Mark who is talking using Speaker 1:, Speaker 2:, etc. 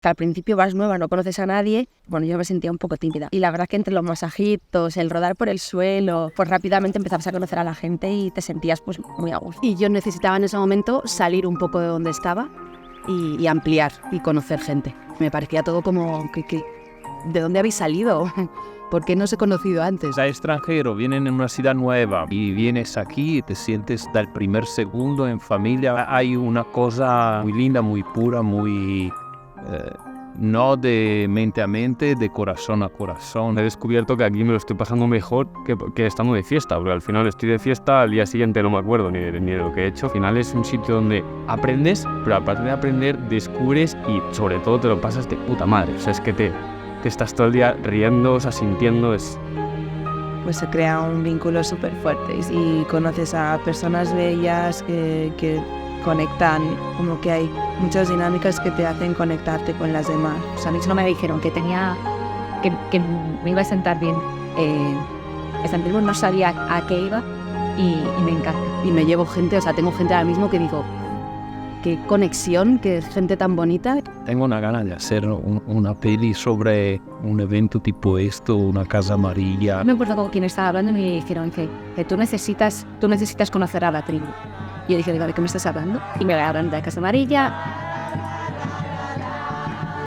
Speaker 1: que al principio vas nueva, no conoces a nadie, bueno, yo me sentía un poco tímida. Y la verdad que entre los masajitos, el rodar por el suelo, pues rápidamente empezabas a conocer a la gente y te sentías pues muy a gusto.
Speaker 2: Y yo necesitaba en ese momento salir un poco de donde estaba y ampliar y conocer gente. Me parecía todo como que ¿de dónde habéis salido? ¿Por qué no os he conocido antes?
Speaker 3: Estás extranjero, vienen en una ciudad nueva y vienes aquí y te sientes del primer segundo en familia. Hay una cosa muy linda, muy pura, muy... no de mente a mente, de corazón a corazón.
Speaker 4: He descubierto que aquí me lo estoy pasando mejor que estando de fiesta, porque al final estoy de fiesta, al día siguiente no me acuerdo ni de lo que he hecho. Al final es un sitio donde aprendes, pero aparte de aprender, descubres y sobre todo te lo pasas de puta madre. O sea, es que te estás todo el día riendo, o sea, sintiendo,
Speaker 5: Pues se crea un vínculo súper fuerte y conoces a personas bellas que conectan, como que hay muchas dinámicas que te hacen conectarte con las demás.
Speaker 6: O sea, a mí solo me dijeron que me iba a sentar bien. El sentismo no sabía a qué iba y me encanta.
Speaker 2: Y me llevo gente, o sea, tengo gente ahora mismo que digo, qué conexión, qué gente tan bonita.
Speaker 3: Tengo una gana de hacer una peli sobre un evento tipo esto, una casa amarilla.
Speaker 6: Me acuerdo con quien estaba hablando y me dijeron que tú necesitas conocer a la tribu. Y yo dije, ¿de qué me estás hablando? Y me hablaron de la Casa Amarilla,